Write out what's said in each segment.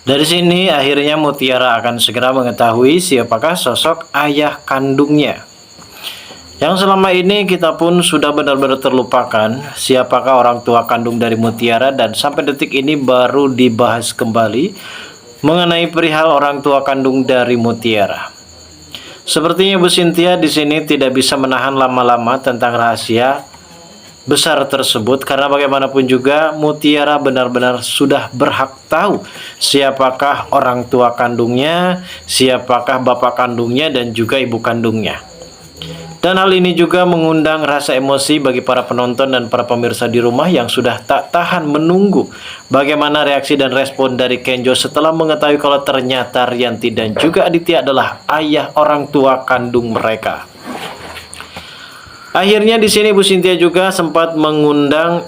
Dari sini akhirnya Mutiara akan segera mengetahui siapakah sosok ayah kandungnya. Yang selama ini kita pun sudah benar-benar terlupakan siapakah orang tua kandung dari Mutiara, dan sampai detik ini baru dibahas kembali mengenai perihal orang tua kandung dari Mutiara. Sepertinya Bu Cynthia di sini tidak bisa menahan lama-lama tentang rahasia besar tersebut, karena bagaimanapun juga Mutiara benar-benar sudah berhak tahu siapakah orang tua kandungnya, siapakah bapak kandungnya dan juga ibu kandungnya. Dan hal ini juga mengundang rasa emosi bagi para penonton dan para pemirsa di rumah yang sudah tak tahan menunggu bagaimana reaksi dan respon dari Kenjo setelah mengetahui kalau ternyata Rianti dan juga Aditya adalah ayah orang tua kandung mereka. Akhirnya di sini Bu Cynthia juga sempat mengundang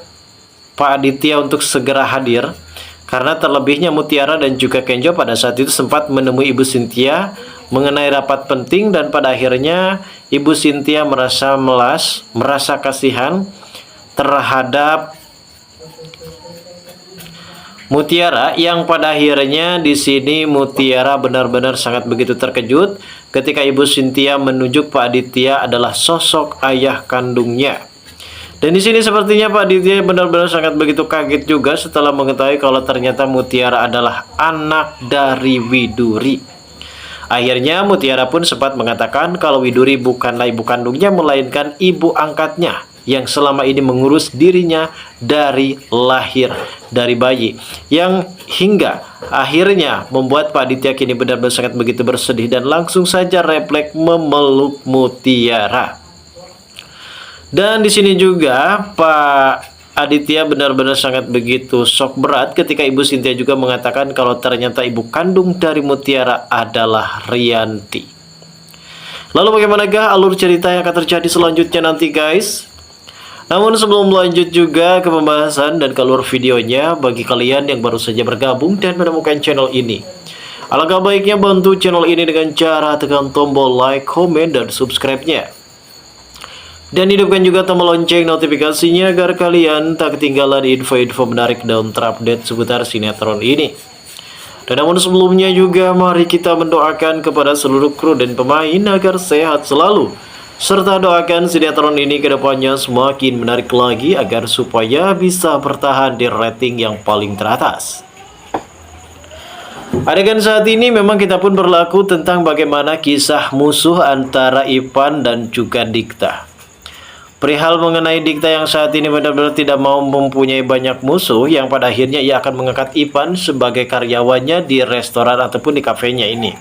Pak Aditya untuk segera hadir, karena terlebihnya Mutiara dan juga Kenjo pada saat itu sempat menemui Ibu Cynthia mengenai rapat penting, dan pada akhirnya Ibu Cynthia merasa melas, merasa kasihan terhadap Mutiara, yang pada akhirnya di sini Mutiara benar-benar sangat begitu terkejut ketika Ibu Cynthia menunjuk Pak Aditya adalah sosok ayah kandungnya. Dan di sini sepertinya Pak Aditya benar-benar sangat begitu kaget juga setelah mengetahui kalau ternyata Mutiara adalah anak dari Widuri. Akhirnya Mutiara pun sempat mengatakan kalau Widuri bukanlah ibu kandungnya, melainkan ibu angkatnya yang selama ini mengurus dirinya dari lahir, dari bayi, yang hingga akhirnya membuat Pak Aditya kini benar-benar sangat begitu bersedih dan langsung saja refleks memeluk Mutiara. Dan di sini juga Pak Aditya benar-benar sangat begitu shock berat ketika Ibu Cynthia juga mengatakan kalau ternyata ibu kandung dari Mutiara adalah Rianti. Lalu bagaimanakah alur cerita yang akan terjadi selanjutnya nanti, guys? Namun sebelum lanjut juga ke pembahasan dan ke alur videonya, bagi kalian yang baru saja bergabung dan menemukan channel ini, alangkah baiknya bantu channel ini dengan cara tekan tombol like, komen, dan subscribe-nya. Dan hidupkan juga tombol lonceng notifikasinya agar kalian tak ketinggalan info-info menarik dan terupdate seputar sinetron ini. Dan namun sebelumnya juga mari kita mendoakan kepada seluruh kru dan pemain agar sehat selalu, serta doakan sinetron ini ke depannya semakin menarik lagi agar supaya bisa bertahan di rating yang paling teratas. Adegan saat ini memang kita pun berlaku tentang bagaimana kisah musuh antara Ipan dan juga Dikta. Perihal mengenai Dikta yang saat ini benar-benar tidak mau mempunyai banyak musuh, yang pada akhirnya ia akan mengangkat Ipan sebagai karyawannya di restoran ataupun di kafenya ini.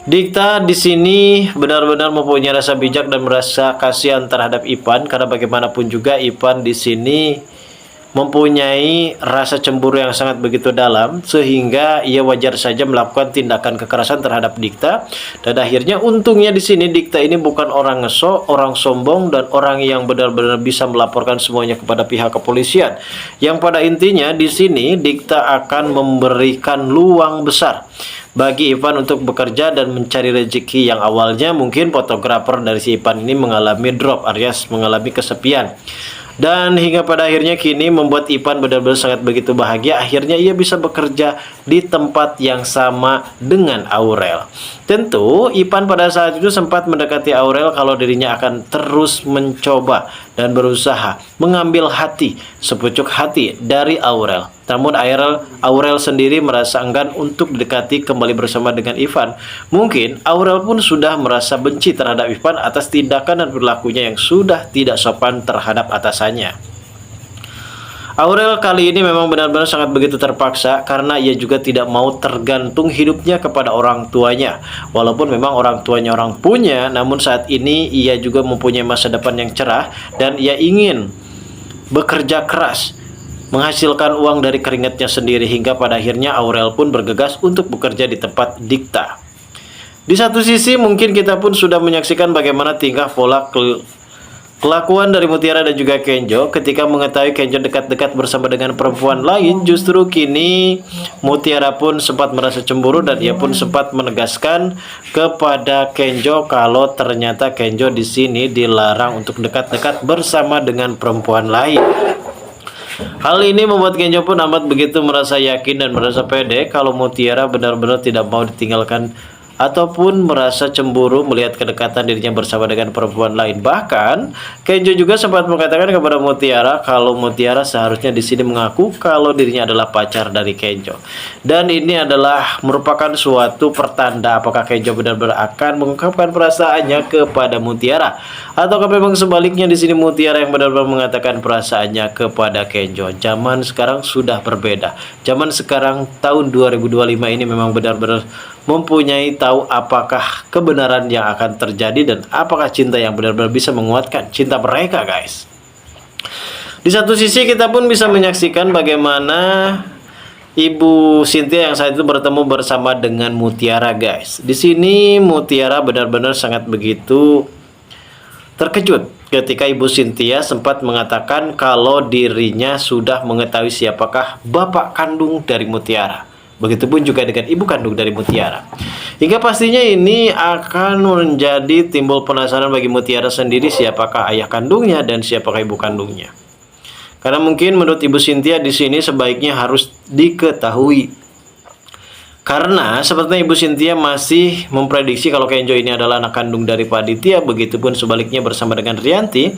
Dikta di sini benar-benar mempunyai rasa bijak dan merasa kasihan terhadap Ipan, karena bagaimanapun juga Ipan di sini mempunyai rasa cemburu yang sangat begitu dalam, sehingga ia wajar saja melakukan tindakan kekerasan terhadap Dikta. Dan akhirnya untungnya di sini Dikta ini bukan orang ngesok, orang sombong, dan orang yang benar-benar bisa melaporkan semuanya kepada pihak kepolisian. Yang pada intinya di sini Dikta akan memberikan luang besar bagi Ipan untuk bekerja dan mencari rezeki yang awalnya mungkin fotografer dari si Ipan ini mengalami drop alias mengalami kesepian. Dan hingga pada akhirnya kini membuat Ipan benar-benar sangat begitu bahagia. Akhirnya ia bisa bekerja di tempat yang sama dengan Aurel. Tentu Ipan pada saat itu sempat mendekati Aurel kalau dirinya akan terus mencoba dan berusaha mengambil hati, sepucuk hati dari Aurel. Namun Aurel sendiri merasa enggan untuk mendekati kembali bersama dengan Ivan. Mungkin Aurel pun sudah merasa benci terhadap Ivan atas tindakan dan perilakunya yang sudah tidak sopan terhadap atasannya. Aurel kali ini memang benar-benar sangat begitu terpaksa, karena ia juga tidak mau tergantung hidupnya kepada orang tuanya. Walaupun memang orang tuanya orang punya, namun saat ini ia juga mempunyai masa depan yang cerah dan ia ingin bekerja keras, menghasilkan uang dari keringatnya sendiri, hingga pada akhirnya Aurel pun bergegas untuk bekerja di tempat Dikta. Di satu sisi mungkin kita pun sudah menyaksikan bagaimana tingkah pola kelakuan dari Mutiara dan juga Kenjo ketika mengetahui Kenjo dekat-dekat bersama dengan perempuan lain. Justru kini Mutiara pun sempat merasa cemburu dan ia pun sempat menegaskan kepada Kenjo kalau ternyata Kenjo di sini dilarang untuk dekat-dekat bersama dengan perempuan lain. Hal ini membuat Kenjo pun amat begitu merasa yakin dan merasa pede kalau Mutiara benar-benar tidak mau ditinggalkan ataupun merasa cemburu melihat kedekatan dirinya bersama dengan perempuan lain. Bahkan Kenjo juga sempat mengatakan kepada Mutiara kalau Mutiara seharusnya di sini mengaku kalau dirinya adalah pacar dari Kenjo. Dan ini adalah merupakan suatu pertanda apakah Kenjo benar-benar akan mengungkapkan perasaannya kepada Mutiara, ataukah memang sebaliknya di sini Mutiara yang benar-benar mengatakan perasaannya kepada Kenjo. Zaman sekarang sudah berbeda. Zaman sekarang tahun 2025 ini memang benar-benar mempunyai tahu apakah kebenaran yang akan terjadi dan apakah cinta yang benar-benar bisa menguatkan cinta mereka, guys. Di satu sisi kita pun bisa menyaksikan bagaimana Ibu Cynthia yang saat itu bertemu bersama dengan Mutiara, guys. Di sini Mutiara benar-benar sangat begitu terkejut ketika Ibu Cynthia sempat mengatakan kalau dirinya sudah mengetahui siapakah bapak kandung dari Mutiara. Begitupun juga dengan ibu kandung dari Mutiara. Hingga pastinya ini akan menjadi timbul penasaran bagi Mutiara sendiri siapakah ayah kandungnya dan siapakah ibu kandungnya. Karena mungkin menurut Ibu Cynthia di sini sebaiknya harus diketahui. Karena sepertinya Ibu Cynthia masih memprediksi kalau Kenjo ini adalah anak kandung dari Pak Aditya, begitupun sebaliknya bersama dengan Rianti.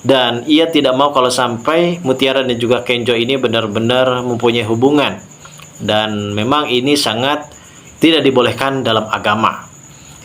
Dan ia tidak mau kalau sampai Mutiara dan juga Kenjo ini benar-benar mempunyai hubungan. Dan memang ini sangat tidak dibolehkan dalam agama.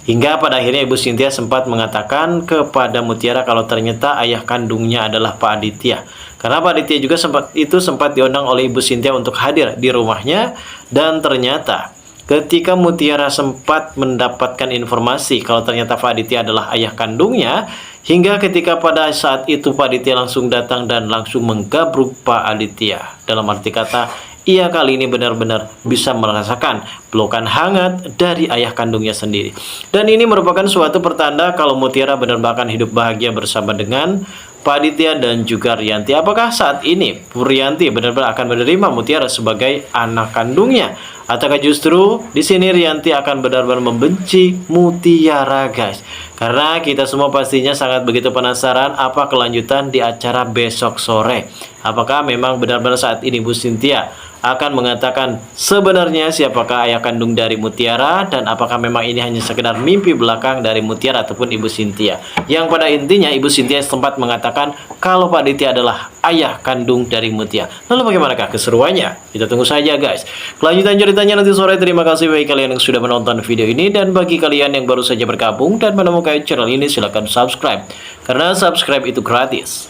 Hingga pada akhirnya Ibu Cynthia sempat mengatakan kepada Mutiara kalau ternyata ayah kandungnya adalah Pak Aditya. Karena Pak Aditya juga sempat diundang oleh Ibu Cynthia untuk hadir di rumahnya. Dan ternyata ketika Mutiara sempat mendapatkan informasi kalau ternyata Pak Aditya adalah ayah kandungnya, hingga ketika pada saat itu Pak Aditya langsung datang dan langsung menggabruk Pak Aditya. Dalam arti kata, ia kali ini benar-benar bisa merasakan pelukan hangat dari ayah kandungnya sendiri. Dan ini merupakan suatu pertanda kalau Mutiara benar-benar akan hidup bahagia bersama dengan Pak Aditya dan juga Rianti. Apakah saat ini Rianti benar-benar akan menerima Mutiara sebagai anak kandungnya? Ataukah justru di sini Rianti akan benar-benar membenci Mutiara, guys? Karena kita semua pastinya sangat begitu penasaran apa kelanjutan di acara besok sore. Apakah memang benar-benar saat ini Bu Cynthia akan mengatakan sebenarnya siapakah ayah kandung dari Mutiara, dan apakah memang ini hanya sekedar mimpi belakang dari Mutiara ataupun Ibu Cynthia. Yang pada intinya Ibu Cynthia sempat mengatakan kalau Pak Aditya adalah ayah kandung dari Mutiara. Lalu bagaimanakah keseruannya? Kita tunggu saja, guys. Kelanjutan ceritanya nanti sore. Terima kasih bagi kalian yang sudah menonton video ini, dan bagi kalian yang baru saja bergabung dan menemukan channel ini silahkan subscribe, karena subscribe itu gratis.